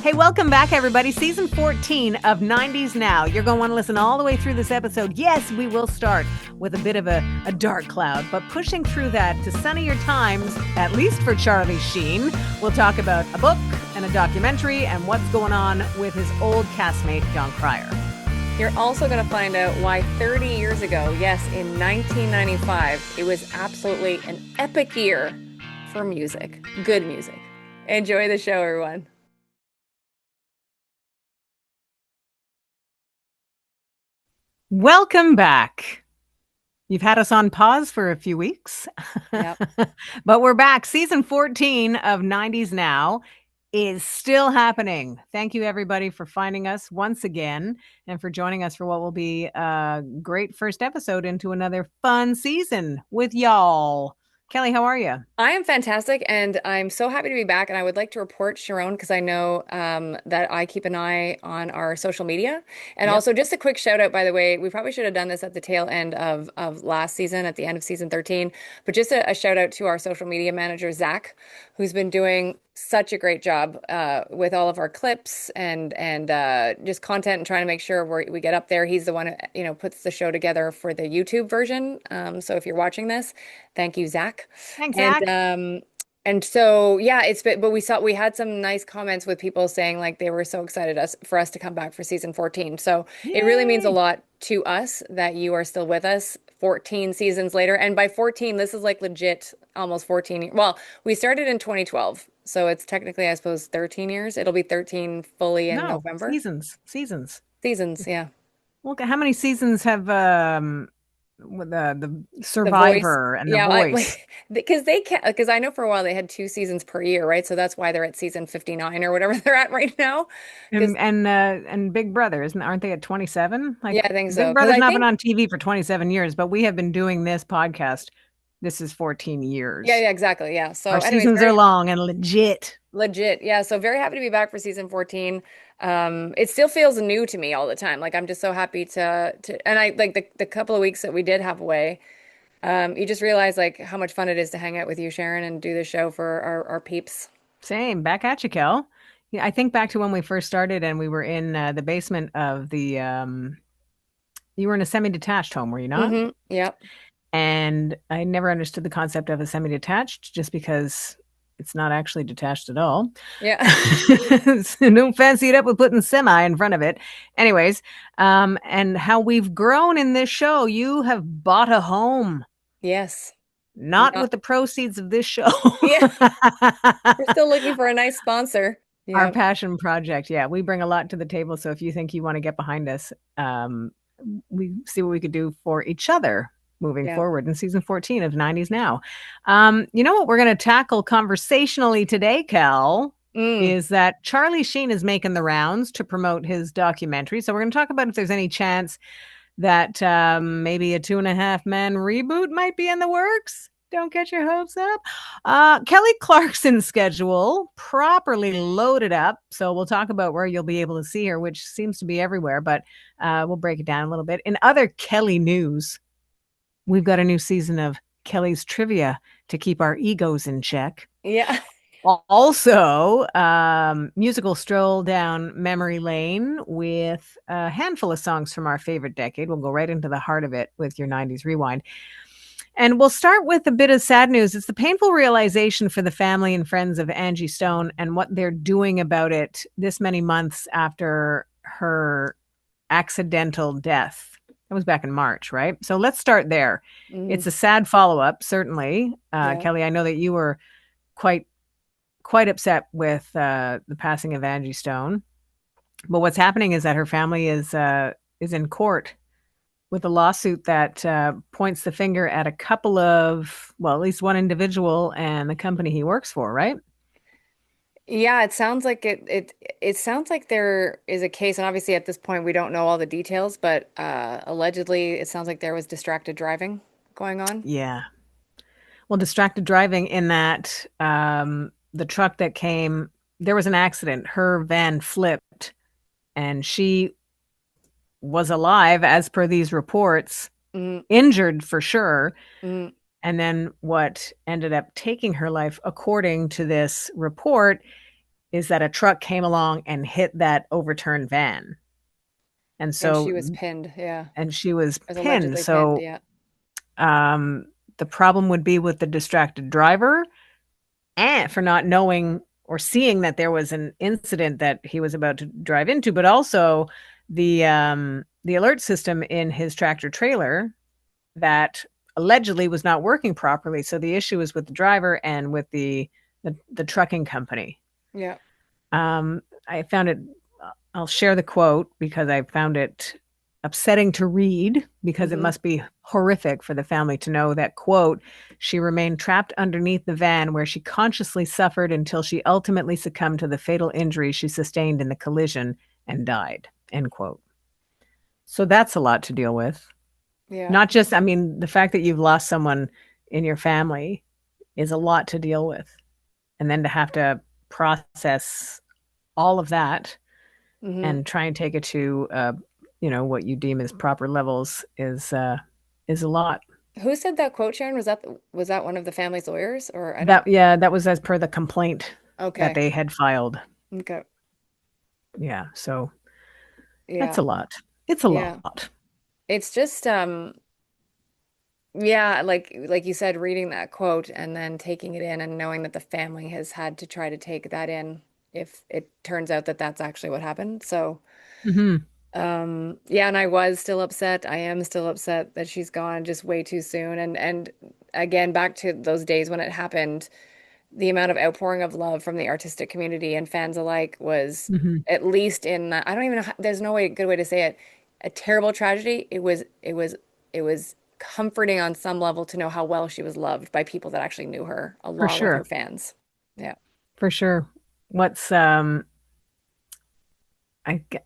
Hey, welcome back, everybody. Season 14 of 90's Now. You're going to want to listen all the way through this episode. Yes, we will start with a bit of a dark cloud, but pushing through that to sunnier times, at least for Charlie Sheen. We'll talk about a book and a documentary and what's going on with his old castmate, Jon Cryer. You're also going to find out why 30 years ago, yes, in 1995, it was absolutely an epic year for music. Good music. Enjoy the show, everyone. Welcome back. You've had us on pause for a few weeks, Yep. but we're back. Season 14 of 90's Now is still happening. Thank you, everybody, for finding us once again and for joining us for what will be a great first episode into another fun season with y'all. Kelly, how are you? I am fantastic, and I'm so happy to be back. And I would like to report, Sharon, because I know that I keep an eye on our social media. And Yep. also, just a quick shout out, by the way, we probably should have done this at the tail end of last season, at the end of season 13. But just a shout out to our social media manager, Zach, who's been doing such a great job with all of our clips and just content and trying to make sure we get up there. He's the one who, puts the show together for the YouTube version. So if you're watching this, thank you, Zach. Thanks, And Zach. and so yeah, but we had some nice comments with people saying like they were so excited for us to come back for season 14. So it really means a Yay. lot to us that you are still with us 14 seasons later. And by 14, this is like legit almost 14. Well, we started in 2012. So it's technically, I suppose, 13 years. It'll be 13 fully in No, November. seasons. Seasons, yeah. Look, how many seasons have with the The voice, Survivor and The yeah, Voice because I know for a while they had 2 seasons per year, right? So that's why they're at season 59 or whatever they're at right now. Because and Big Brother, aren't they at 27? yeah, Like I think so. Big Because Brother's I not been think on TV for 27 years, but we have been doing this podcast. This is 14 yeah, years. yeah, exactly, yeah. So, Our anyways, seasons are very long and legit. legit, yeah. So very happy to be back for season 14. It still feels new to me all the time. Like I'm just so happy and I like the couple of weeks that we did have away. You just realize like how much fun it is to hang out with you, Sharon, and do the show for our peeps. Same. Back at you, Kel. Yeah, I think back to when we first started and we were in the basement of you were in a semi-detached home, were you not? Mm-hmm. Yep. And I never understood the concept of a semi-detached just because it's not actually detached at all. Yeah. Don't fancy it up with putting semi in front of it. Anyways, and how we've grown in this show. You have bought a home, Yes. not Yeah. with the proceeds of this show. Yeah. We're still looking for a nice sponsor. Our Yep. passion project. Yeah, we bring a lot to the table. So if you think you want to get behind us, we see what we could do for each other moving Yep. forward in season 14 of 90's Now. You know what we're going to tackle conversationally today, Cal, Mm. is that Charlie Sheen is making the rounds to promote his documentary. So we're going to talk about if there's any chance that maybe a 2.5 Men reboot might be in the works. Don't get your hopes up. Kelly Clarkson's schedule properly loaded up. So we'll talk about where you'll be able to see her, which seems to be everywhere, but we'll break it down a little bit. In other Kelly news, we've got a new season of Kelly's Trivia to keep our egos in check. Yeah. Also, musical stroll down memory lane with a handful of songs from our favorite decade. We'll go right into the heart of it with your 90's Rewind. And we'll start with a bit of sad news. It's the painful realization for the family and friends of Angie Stone and what they're doing about it this many months after her accidental death. That was back in March, right? So let's start there. Mm. It's a sad follow-up, certainly. Yeah. Kelly, I know that you were quite upset with the passing of Angie Stone. But what's happening is that her family is in court with a lawsuit that points the finger at a couple of, well, at least one individual and the company he works for, right? Yeah, it sounds like it sounds like there is a case, and obviously at this point we don't know all the details, but allegedly it sounds like there was distracted driving going on. Yeah. Well, distracted driving in that the truck that came, there was an accident. Her van flipped and she was alive as per these reports, Mm, injured for sure. mm, And then what ended up taking her life, according to this report, is that a truck came along and hit that overturned van. And And she so, was pinned. Yeah. and she was Was pinned. allegedly pinned. So, Yeah. um, the problem would be with the distracted driver and for not knowing or seeing that there was an incident that he was about to drive into, but also the alert system in his tractor trailer that allegedly was not working properly. So the issue is with the driver and with the trucking company. Yeah. I found it. I'll share the quote because I found it upsetting to read because it Hmm. must be horrific for the family to know that quote, she remained trapped underneath the van where she consciously suffered until she ultimately succumbed to the fatal injury she sustained in the collision and died, end quote. So that's a lot to deal with. Yeah. Not just, I mean, the fact that you've lost someone in your family is a lot to deal with. And then to have to process all of that Hmm. and try and take it to what you deem as proper levels is a lot. Who said that quote, Sharon? Was that one of the family's lawyers, or I don't? That yeah, that was as per the complaint that Okay. they had filed. Okay. Yeah, so that's Yeah. a lot. It's a Yeah. lot. It's just yeah, like you said, reading that quote and then taking it in and knowing that the family has had to try to take that in if it turns out that that's actually what happened. So, Hmm. yeah, and I was still upset. I am still upset that she's gone just way too soon. And again, back to those days when it happened, the amount of outpouring of love from the artistic community and fans alike was Hmm. at least in I don't even know there's no way good way to say it, a terrible tragedy. It was comforting on some level to know how well she was loved by people that actually knew her For along with her sure. fans. Yeah. For sure. What's I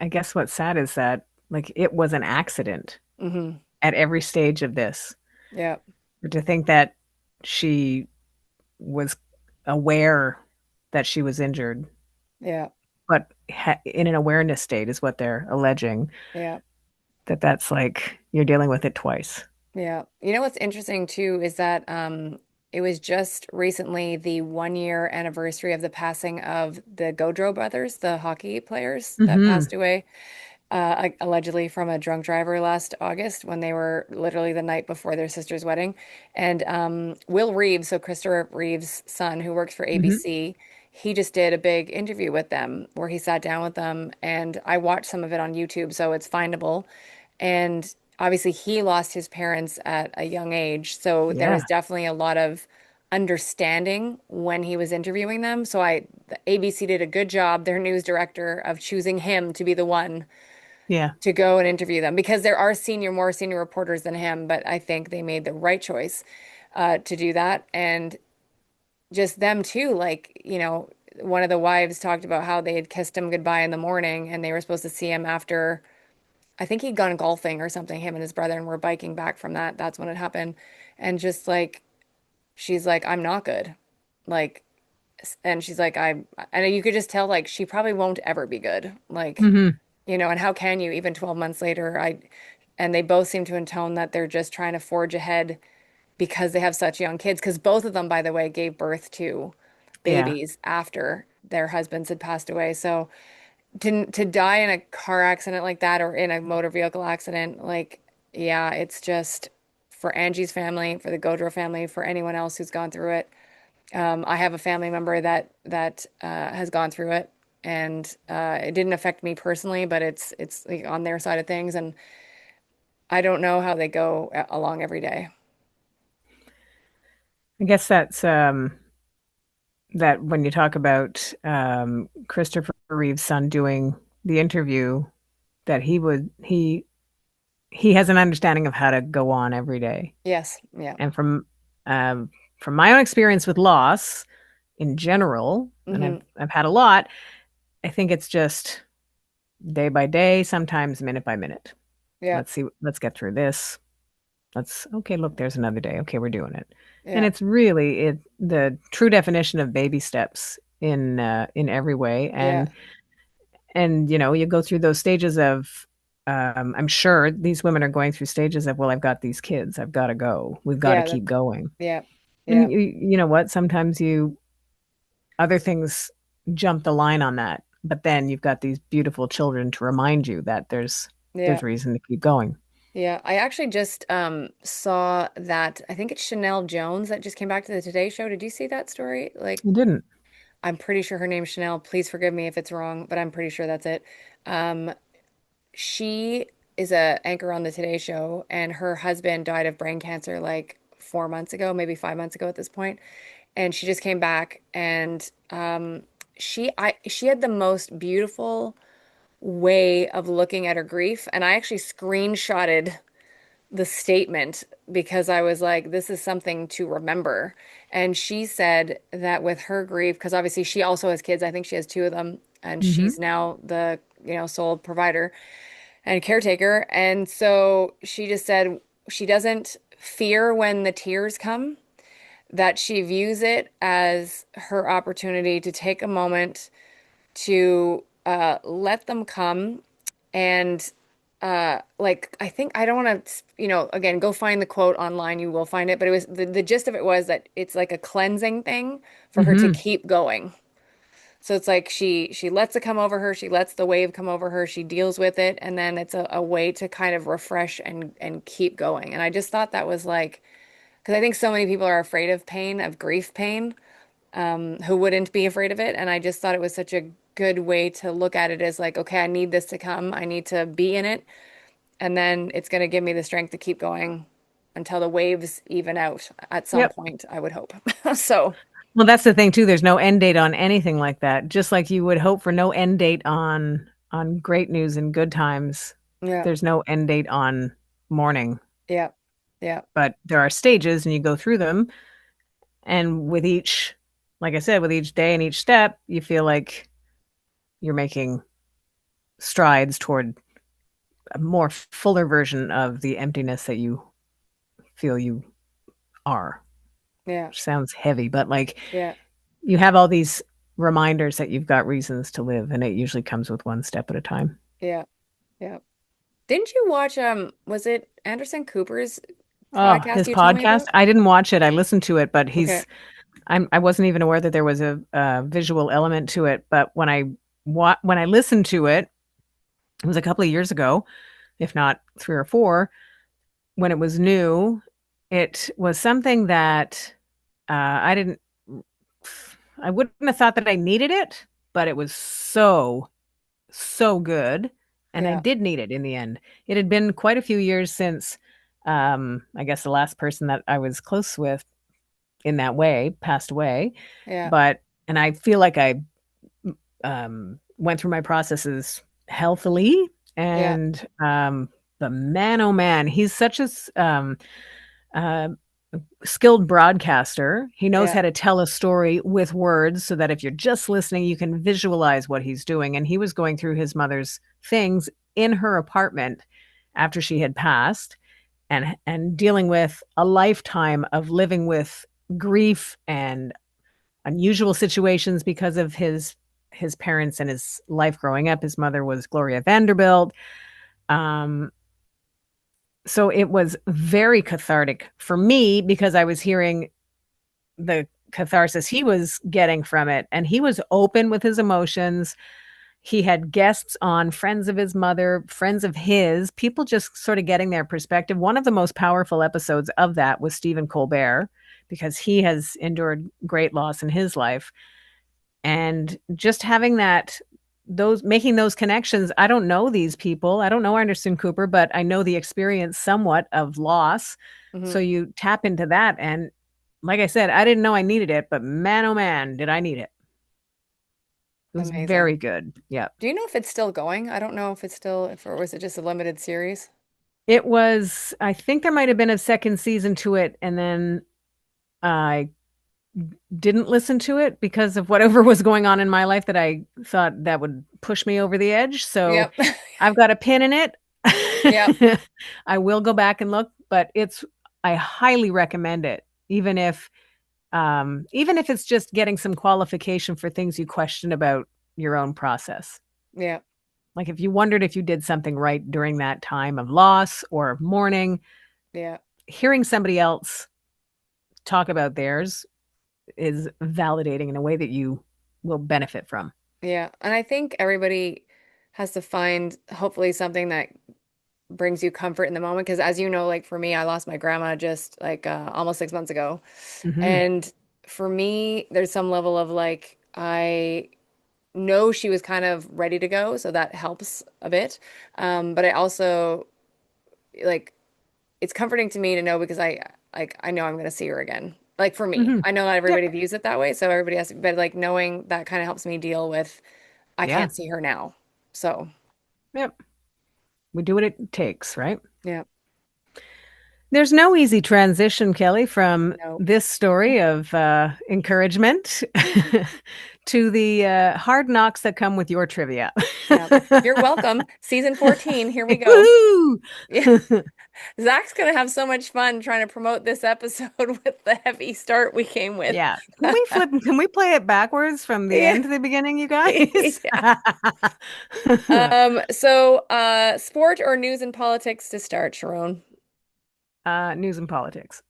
guess what's sad is that like it was an accident Hmm. at every stage of this. Yeah. But to think that she was aware that she was injured, Yeah. but in an awareness state is what they're alleging. Yeah. That's like you're dealing with it twice. Yeah. You know what's interesting too is that it was just recently the 1 year anniversary of the passing of the Gaudreau brothers, the hockey players that Hmm. passed away allegedly from a drunk driver last August when they were literally the night before their sister's wedding. And Will Reeves, so Christopher Reeves' son, who works for Hmm. ABC, he just did a big interview with them where he sat down with them. And I watched some of it on YouTube, so it's findable. And obviously, he lost his parents at a young age. So there was Yeah. definitely a lot of understanding when he was interviewing them. So the ABC did a good job, their news director, of choosing him to be the one Yeah. to go and interview them because there are more senior reporters than him, but I think they made the right choice to do that. And just them too, like, one of the wives talked about how they had kissed him goodbye in the morning and they were supposed to see him after, I think he'd gone golfing or something, him and his brother, and were biking back from that. That's when it happened. And just like, she's like, I'm not good. Like, and she's like, and you could just tell, like, she probably won't ever be good. Like, Hmm. and how can you even 12 months later? And they both seem to intone that they're just trying to forge ahead because they have such young kids. Because both of them, by the way, gave birth to Yeah. babies after their husbands had passed away. So to die in a car accident like that or in a motor vehicle accident, like, yeah, it's just for Angie's family, for the Godreau family, for anyone else who's gone through it. I have a family member that has gone through it, and it didn't affect me personally, but it's like on their side of things, and I don't know how they go along every day. I guess that's that when you talk about Christopher Reeve's son doing the interview, that he has an understanding of how to go on every day. Yes, yeah. And from my own experience with loss in general, and Hmm. I've had a lot, I think it's just day by day, sometimes minute by minute. Yeah, Let's get through this. Okay, look, there's another day. Okay, we're doing it. And yeah, it's really the true definition of baby steps in every way. yeah, And you go through those stages of I'm sure these women are going through stages of, well, I've got these kids. I've got to go. We've got to yeah, keep going. yeah, And yeah, you know what? Sometimes other things, jump the line on that. But then you've got these beautiful children to remind you that Yeah. there's reason to keep going. Yeah. I actually just saw that I think it's Chanel Jones that just came back to the Today Show. Did you see that story? Like, You didn't. I'm pretty sure her name's Chanel. Please forgive me if it's wrong, but I'm pretty sure that's it. Um, she is a anchor on the Today Show, and her husband died of brain cancer like 4 months ago, maybe 5 months ago at this point. And she just came back, and she had the most beautiful way of looking at her grief. And I actually screenshotted the statement because I was like, this is something to remember. And she said that with her grief, because obviously she also has kids, I think she has two of them, and Mm-hmm. she's now the, sole provider and caretaker. And so she just said she doesn't fear when the tears come, that she views it as her opportunity to take a moment to let them come. And like, I think, I don't want to, again, go find the quote online, you will find it, but it was the gist of it was that it's like a cleansing thing for her to Mm-hmm. keep going. So it's like she lets it come over her, she lets the wave come over her, she deals with it, and then it's a way to kind of refresh and keep going. And I just thought that was like, because I think so many people are afraid of pain, of grief pain, who wouldn't be afraid of it. And I just thought it was such a good way to look at it as like, okay, I need this to come, I need to be in it, and then it's going to give me the strength to keep going until the waves even out at some Yep. point, I would hope. So, Well, that's the thing too. There's no end date on anything like that. Just like you would hope for no end date on great news and good times. yeah, There's no end date on mourning, yeah, yeah, but there are stages and you go through them. And with each, like I said, with each day and each step, you feel like you're making strides toward a more fuller version of the emptiness that you feel you are. yeah, Which sounds heavy, but like yeah, you have all these reminders that you've got reasons to live, and it usually comes with one step at a time. yeah, yeah. Didn't you watch, was it Anderson Cooper's Oh, podcast his you told me podcast. about? I didn't watch it. I listened to it, but Okay. I wasn't even aware that there was a visual element to it. But when I listened to it, it was a couple of years ago, if not three or four, when it was new. It was something that I didn't, I wouldn't have thought that I needed it, but it was so good. And I Yeah. did need it in the end. It had been quite a few years since, I guess the last person that I was close with in that way passed away. Yeah. But, and I feel like I went through my processes healthily. Yeah. And the man, oh man, he's such a uh, skilled broadcaster. He knows Yeah. how to tell a story with words so that if you're just listening, you can visualize what he's doing. And he was going through his mother's things in her apartment after she had passed and dealing with a lifetime of living with grief and unusual situations because of his parents and his life growing up. His mother was Gloria Vanderbilt. Um, so it was very cathartic for me because I was hearing the catharsis he was getting from it. And he was open with his emotions. He had guests on, friends of his mother, friends of his, people just sort of getting their perspective. One of the most powerful episodes of that was Stephen Colbert, because he has endured great loss in his life. And just having that, those making those connections. I don't know these people. I don't know Anderson Cooper, but I know the experience somewhat of loss. Hmm. So you tap into that. And like I said, I didn't know I needed it, but man, oh man, did I need it. It was Amazing. very good. Yeah. Do you know if it's still going? I don't know if it's still, if, or was it just a limited series? It was, I think there might have been a second season to it. And then I didn't listen to it because of whatever was going on in my life that I thought that would push me over the edge. So Yep. I've got a pin in it. Yep. I will go back and look, but I highly recommend it, even if it's just getting some qualification for things you question about your own process. Yeah. Like if you wondered if you did something right during that time of loss or mourning, Yeah. hearing somebody else talk about theirs is validating in a way that you will benefit from. Yeah. And I think everybody has to find hopefully something that brings you comfort in the moment. Because as you know, like for me, I lost my grandma just like almost 6 months ago. Hmm. And for me, there's some level of like, I know she was kind of ready to go, so that helps a bit. But I also like it's comforting to me to know because I know I'm gonna see her again. Like for me, Hmm. I know not everybody Yep. views it that way, so everybody has to, but like knowing that kind of helps me deal with I Yeah. can't see her now. So Yep. We do what it takes, right? yeah, There's no easy transition, Kelly, from no, this story of encouragement to the hard knocks that come with your trivia. yeah. You're welcome. Season 14, here we go. Woo! Yeah. Zach's gonna have so much fun trying to promote this episode with the heavy start we came with. Yeah. Can we flip? Can we play it backwards from the Yeah. end to the beginning, you guys? Yeah. Sport or news and politics to start, Sharon. News and politics.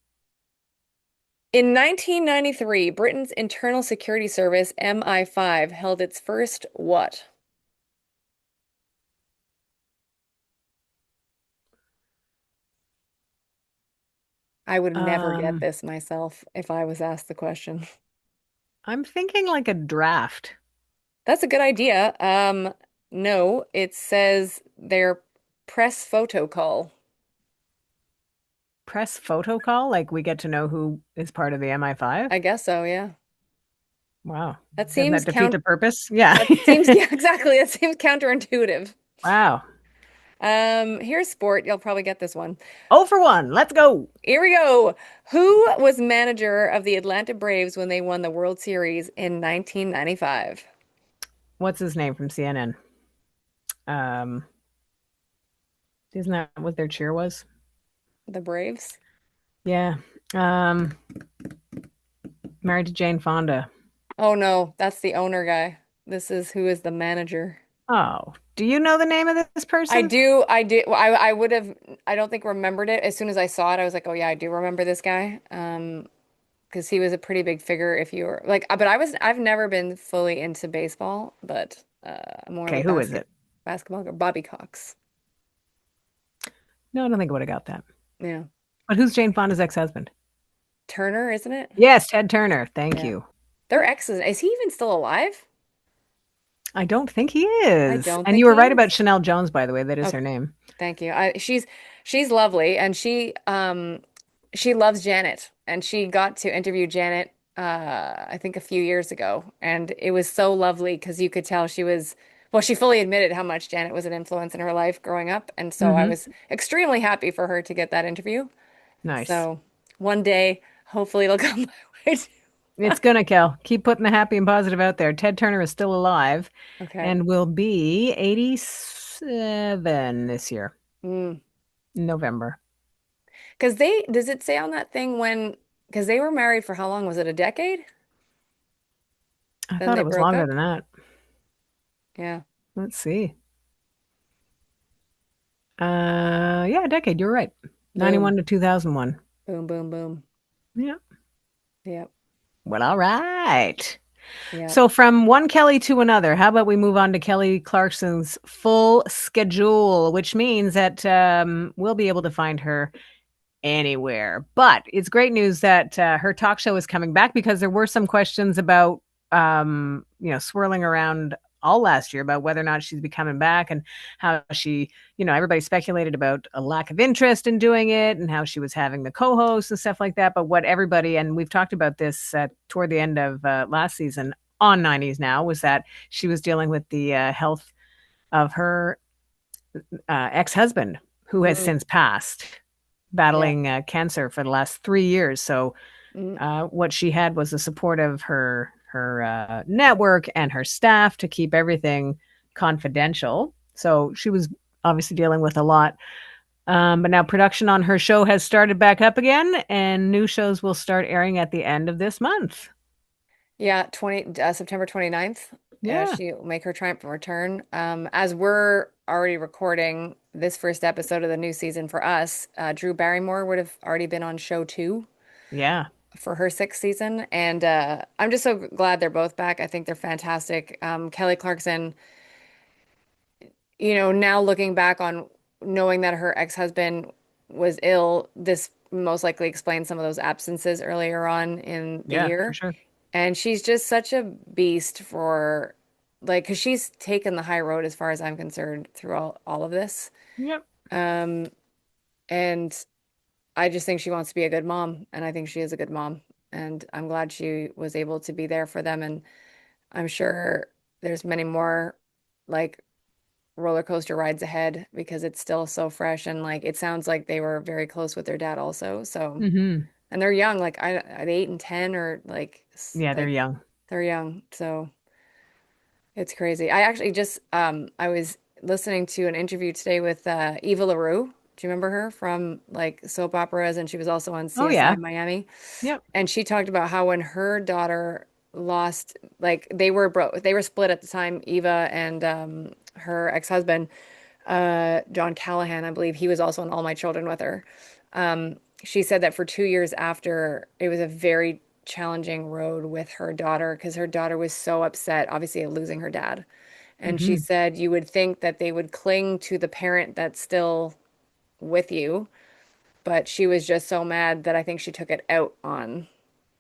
In 1993, Britain's Internal Security Service, MI5, held its first what? I would never get Um, this myself if I was asked the question. I'm thinking like a draft. That's a good idea. No, it says their press photo call. Press photo call, like we get to know who is part of the MI5. I guess so, yeah. Wow. That Doesn't seems that defeat count the purpose? Yeah. that seems yeah, exactly. That seems counterintuitive. Wow. Here's sport. You'll probably get this one. Oh for one. Let's go. Here we go. Who was manager of the Atlanta Braves when they won the World Series in 1995? What's his name from CNN? Um, isn't that what their cheer was? The Braves? Yeah. Um, married to Jane Fonda. Oh no, that's the owner guy. This is who is the manager. Oh, do you know the name of this I person? do, I did, well, I would have, I don't think remembered it. As soon as I saw it, I was like, oh yeah, I do remember this guy. Because he was a pretty big figure if you were like, but I've never been fully into baseball, but I'm more of Okay, a who is it? basketball girl. Bobby Cox. No, I don't think I would have got that. Yeah. But who's Jane Fonda's ex-husband? Turner, isn't it? Yes, Ted Turner. Thank Yeah. you. Their exes. Is he even still alive? I don't think he I is. don't And think you were he right about is. Chanel Jones, by the way. That is her Okay. name. Thank you. She's lovely and she loves Janet and she got to interview Janet I think a few years ago and it was so lovely because you could tell she was well she fully admitted how much Janet was an influence in her life growing up and so I Mm-hmm. was extremely happy for her to get that interview. Nice. So one day hopefully it'll come my way too. It's gonna, Kel. Keep putting the happy and positive out there. Ted Turner is still alive Okay. and will be 87 this year, Mm. in November. Because they does it say on that thing when because they were married for how long? Was it a decade? I Then thought they it was broke longer up? than that. Yeah. Let's see. Yeah, a decade. You're right. Boom. 91 to 2001. Boom, boom, boom. Yeah. Yep. Well, all right. Yep. So from one Kelly to another, how about we move on to Kelly Clarkson's full schedule, which means that we'll be able to find her anywhere. But it's great news that her talk show is coming back because there were some questions about, swirling around all last year about whether or not she's be coming back and how she, everybody speculated about a lack of interest in doing it and how she was having the co-hosts and stuff like that. But what everybody, and we've talked about this toward the end of last season on 90's now, was that she was dealing with the health of her ex-husband who has Mm, since passed yeah. battling cancer for the last 3 years. So Mm, what she had was the support of her network and her staff to keep everything confidential. So she was obviously dealing with a lot. But now production on her show has started back up again, and new shows will start airing at the end of this month. yeah, September 29th. Yeah, She'll make her triumphant return. As we're already recording this first episode of the new season for us, Drew Barrymore would have already been on show two. yeah. for her sixth season, and I'm just so glad they're both back. I think they're fantastic. Kelly Clarkson, now looking back on knowing that her ex-husband was ill, this most likely explains some of those absences earlier on in the Yeah, for year. sure. And she's just such a beast for like, because she's taken the high road as far as I'm concerned through all of this. Yep. Um, and I just think she wants to be a good mom, and I think she is a good mom. And I'm glad she was able to be there for them. And I'm sure there's many more like roller coaster rides ahead because it's still so fresh. And like it sounds like they were very close with their dad also. So, Hmm. and they're young, like at 8 and 10 or like Yeah, they're like young. they're young. So it's crazy. I actually just I was listening to an interview today with Eva LaRue. Do you remember her from like soap operas? And she was also on Oh CSI yeah. Miami. Yep. And she talked about how when her daughter lost, like they were split at the time, Eva and her ex-husband, John Callahan, I believe, he was also in All My Children with her. She said that for 2 years after, it was a very challenging road with her daughter because her daughter was so upset, obviously, at losing her dad. And she Hmm. said you would think that they would cling to the parent that's still with you, but she was just so mad that I think she took it out on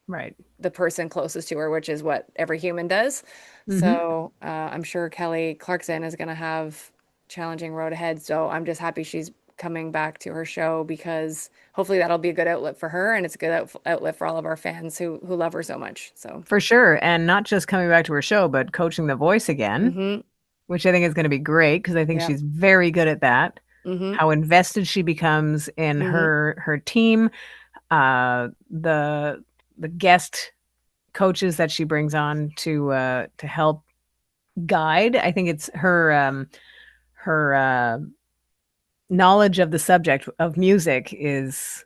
Right. the person closest to her, which is what every human does. Hmm. So I'm sure Kelly Clarkson is going to have challenging road ahead. So I'm just happy she's coming back to her show because hopefully that'll be a good outlet for her and it's a good outlet for all of our fans who love her so much. So, For sure. And not just coming back to her show, but coaching the voice again, mm-hmm. which I think is going to be great because I think Yeah. she's very good at that. Mm-hmm. How invested she becomes in Mm-hmm. her team, the guest coaches that she brings on to help guide. I think it's her knowledge of the subject of music is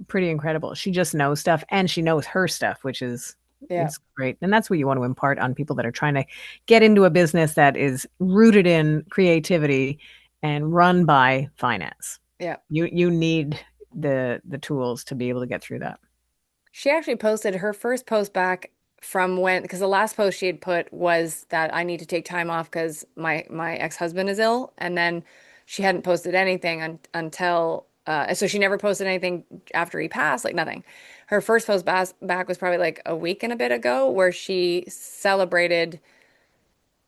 pretty incredible. She just knows stuff and she knows her stuff, which is Yeah. it's great. And that's what you want to impart on people that are trying to get into a business that is rooted in creativity and run by finance. Yeah. You need the tools to be able to get through that. She actually posted her first post back from when, because the last post she had put was that I need to take time off because my ex-husband is ill, and then she hadn't posted anything until so she never posted anything after he passed, like nothing. Her first post back was probably like a week and a bit ago, where she celebrated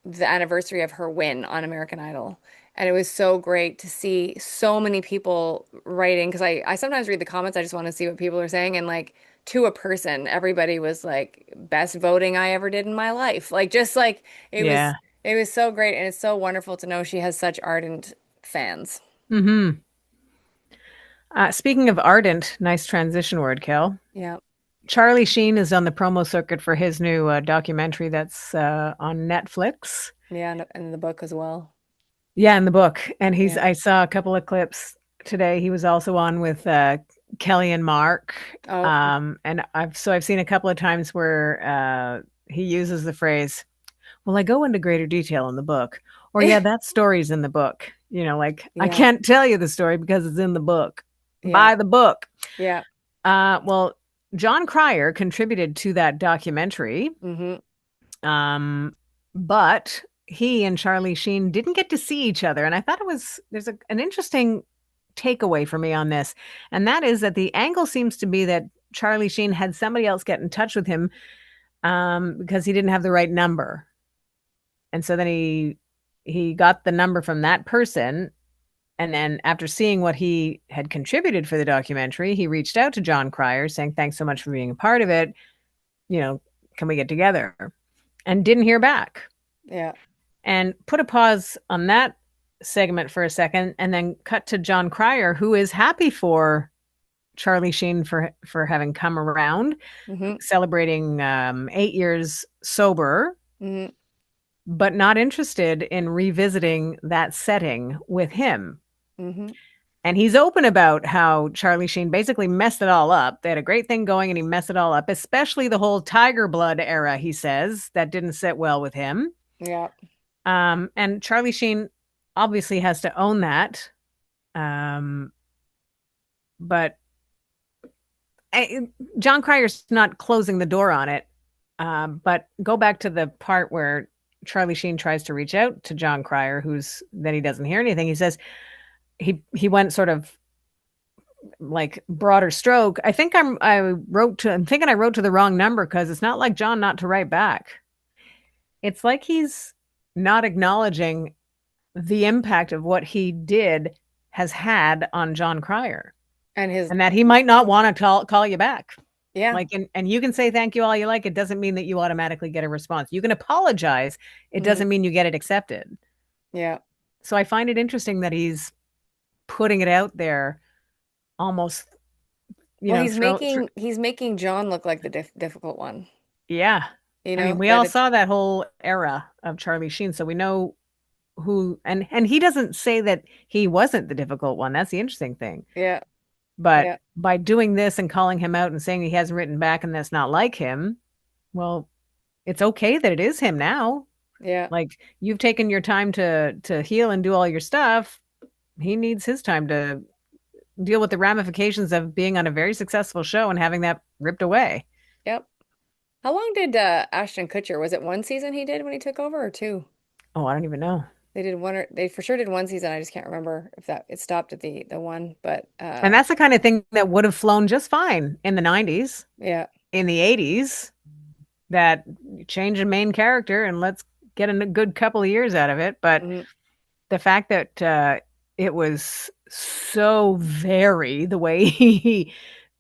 the anniversary of her win on American Idol. And it was so great to see so many people writing because I sometimes read the comments. I just want to see what people are saying. And like to a person, everybody was like, best voting I ever did in my life. Like just like Yeah. it was so great. And it's so wonderful to know she has such ardent fans. Hmm. Speaking of ardent, nice transition word, Kel. Yeah. Charlie Sheen is on the promo circuit for his new documentary that's on Netflix. Yeah. And the book as well. Yeah, in the book. And Yeah. I saw a couple of clips today. He was also on with Kelly and Mark. Oh, And I've seen a couple of times where he uses the phrase, well, I go into greater detail in the book. Or yeah, that story's in the book. Like I yeah. can't tell you the story because it's in the book. Yeah. Buy the book. Yeah. Well, John Cryer contributed to that documentary. Mm-hmm. Um, but he and Charlie Sheen didn't get to see each other. And I thought there's an interesting takeaway for me on this. And that is that the angle seems to be that Charlie Sheen had somebody else get in touch with him because he didn't have the right number. And so then he got the number from that person. And then after seeing what he had contributed for the documentary, he reached out to John Cryer saying, thanks so much for being a part of it. You know, can we get together? And didn't hear back. Yeah. And put a pause on that segment for a second and then cut to John Cryer, who is happy for Charlie Sheen for having come around, Mm-hmm. celebrating 8 years sober, Mm-hmm. but not interested in revisiting that setting with him. Mm-hmm. And he's open about how Charlie Sheen basically messed it all up. They had a great thing going and he messed it all up, especially the whole Tiger Blood era, he says, that didn't sit well with him. Yeah. And Charlie Sheen obviously has to own that. Um, but John Cryer's not closing the door on it. But go back to the part where Charlie Sheen tries to reach out to John Cryer, who's then he doesn't hear anything. He says he went sort of like broader stroke. I'm thinking I wrote to the wrong number because it's not like John not to write back. It's like he's not acknowledging the impact of what he did has had on John Cryer And his, and that he might not want to call you back. yeah. Like, and you can say thank you all you like. It doesn't mean that you automatically get a response. You can apologize. It Hmm. doesn't mean you get it accepted. Yeah. So I find it interesting that he's putting it out there almost, Well, throw, he's making John look like the difficult one. yeah. You I mean, know, we that all it's saw that whole era of Charlie Sheen, so we know who, and he doesn't say that he wasn't the difficult one. That's the interesting thing. yeah, But yeah, by doing this and calling him out and saying he hasn't written back and that's not like him, well, it's okay that it is him now. yeah, Like you've taken your time to heal and do all your stuff. He needs his time to deal with the ramifications of being on a very successful show and having that ripped away. yep. How long did Ashton Kutcher, was it one season he did when he took over or two? Oh, I don't even know. They did one or they for sure did one season. I just can't remember if that it stopped at the one, but And that's the kind of thing that would have flown just fine in the 90's, yeah. in the 80's, that change a main character and let's get a good couple of years out of it. But Hmm. the fact that it was so very the way he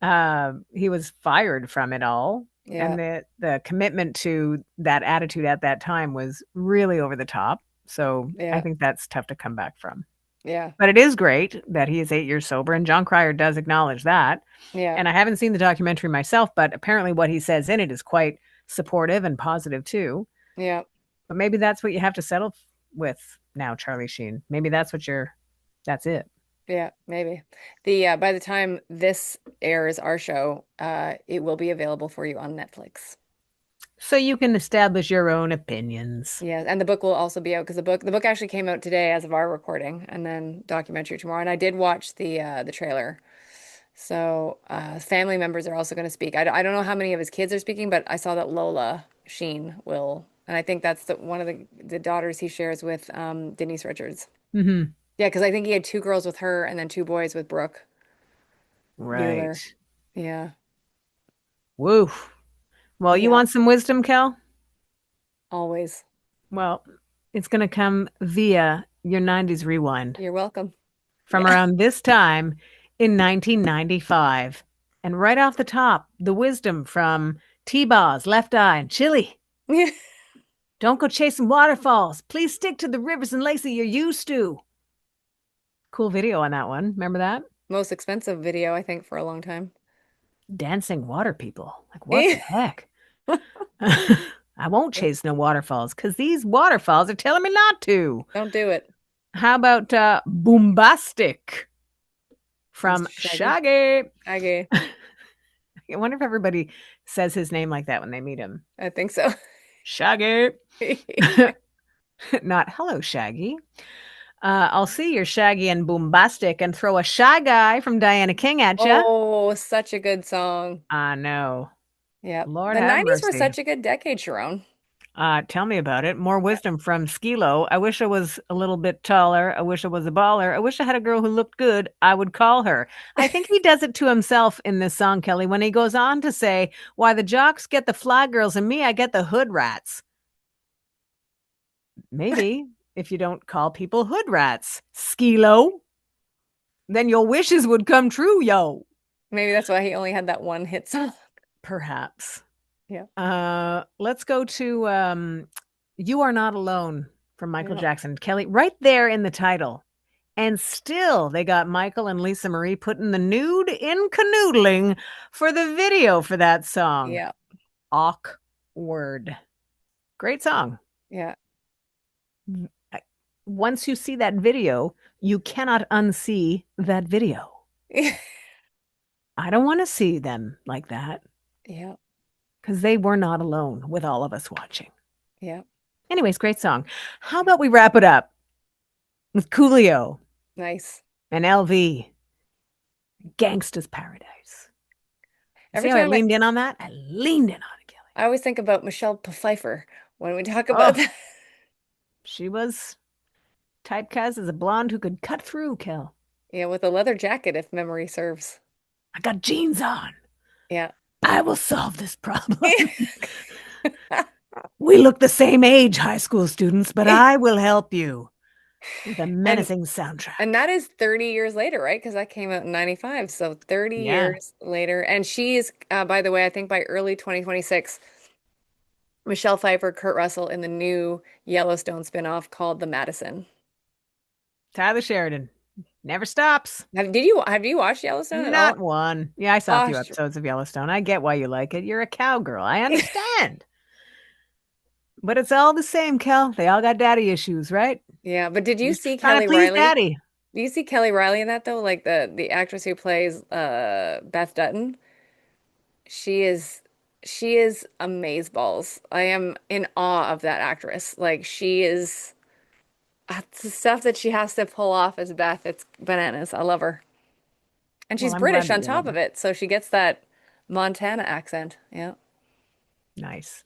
was fired from it all, Yeah. and the commitment to that attitude at that time was really over the top. So I Yeah. think that's tough to come back from. Yeah. But it is great that he is 8 years sober, and John Cryer does acknowledge that. Yeah. And I haven't seen the documentary myself, but apparently what he says in it is quite supportive and positive too. Yeah. But maybe that's what you have to settle with now, Charlie Sheen. Maybe that's it. Yeah, maybe. The by the time this airs our show, it will be available for you on Netflix. So you can establish your own opinions. Yeah, and the book will also be out because the book actually came out today as of our recording, and then documentary tomorrow. And I did watch the trailer. So family members are also going to speak. I don't know how many of his kids are speaking, but I saw that Lola Sheen will, and I think that's one of the daughters he shares with Denise Richards. Hmm. Yeah, because I think he had two girls with her and then two boys with Brooke Right. Bueller. Yeah, Woo. Well, you yeah, want some wisdom, Kel? always. Well, it's going to come via your 90's rewind You're welcome. from Yeah. around this time in 1995. And right off the top, the wisdom from T-Boz, Left Eye, and Chili. Don't go chasing waterfalls. Please stick to the rivers and lakes that you're used to. Cool video on that one. Remember that? Most expensive video, I think, for a long time. Dancing water people. Like, what the heck? I won't chase no waterfalls because these waterfalls are telling me not to. Don't do it. How about Boombastic from Mr. Shaggy. Shaggy? Shaggy. I wonder if everybody says his name like that when they meet him. I think so. Shaggy. Not hello, Shaggy. I'll see your Shaggy and Boombastic and throw a Shy Guy from Diana King at you. Oh, such a good song. I know. Yep. Lord The have 90's were mercy. such a good decade, Sharon. Tell me about it. More Yeah. wisdom from Skilo. I wish I was a little bit taller. I wish I was a baller. I wish I had a girl who looked good. I would call her. I think he does it to himself in this song, Kelly, when he goes on to say, why the jocks get the fly girls and me, I get the hood rats. Maybe if you don't call people hood rats, Skilo, then your wishes would come true, yo. Maybe that's why he only had that one hit song. Perhaps. Yeah. Let's go to You Are Not Alone from Michael Yeah. Jackson. Kelly, right there in the title. And still, they got Michael and Lisa Marie putting the nude in canoodling for the video for that song. Yeah. Awkward. Great song. Yeah. Once you see that video, you cannot unsee that video. I don't want to see them like that Yeah. because they were not alone with all of us watching. Yeah. Anyways, great song. How about we wrap it up with Coolio Nice. and LV, Gangsta's Paradise. See Every how I time leaned in on that? I leaned in on it, Kelly. I always think about Michelle Pfeiffer when we talk about Oh, that. she was typecast as a blonde who could cut through, Kel. Yeah, with a leather jacket, if memory serves. I got jeans on. Yeah. I will solve this problem. We look the same age, high school students, but I will help you with a And menacing and soundtrack. that is 30 years later, right? Because that came out in 95. So 30 Yeah. years later. And she is, by the way, I think by early 2026, Michelle Pfeiffer, Kurt Russell in the new Yellowstone spinoff called The Madison. Tyler Sheridan never stops. Have you watched Yellowstone at Not all? one. Yeah, I saw a Oh, few episodes of Yellowstone. I get why you like it. You're a cowgirl. I understand. But it's all the same, Kel. They all got daddy issues, right? yeah. But did you Just see trying to Kelly please Riley? daddy. Do you see Kelly Riley in that though? Like the actress who plays Beth Dutton? She is she is amazeballs. I am in awe of that actress. Like she is the stuff that she has to pull off as Beth. It's bananas. I love her. And Well, she's I'm glad British that on you love top of her. it, so she gets that Montana accent. Yeah. Nice.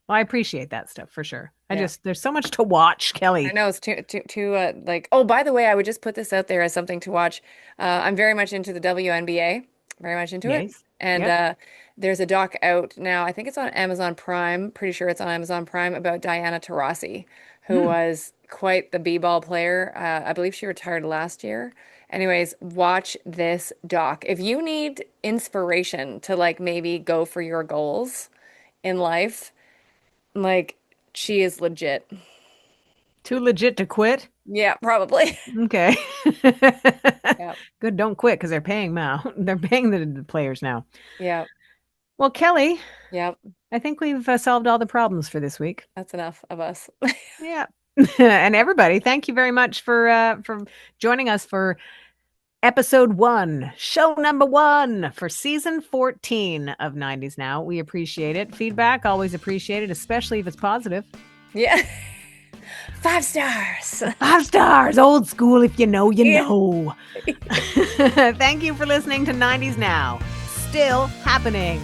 Well, I appreciate that stuff for sure. Yeah. There's so much to watch, I Kelly. know it's too like oh by the way I would just put this out there as something to watch. I'm very much into the WNBA, very much into it. Yes. And Yep. there's a doc out now. I think it's on Amazon Prime. Pretty sure it's on Amazon Prime about Diana Taurasi, who Hmm. was quite the b-ball player. I believe she retired last year. Anyways, watch this doc. If you need inspiration to like maybe go for your goals in life, like she is legit. Too legit to quit. Yeah, probably. Okay. Yeah. Good, don't quit because they're paying now. They're paying the players now. Yeah. Well, Kelly, Yep, I think we've solved all the problems for this week. that's enough of us. Yeah. And everybody, thank you very much for joining us for episode 1, show number 1 for season 14 of 90's Now. We appreciate it. Feedback always appreciated, especially if it's positive. Yeah. 5 stars. 5 stars, old school. If you know, you Yeah. know. Thank you for listening to 90's Now. Still happening.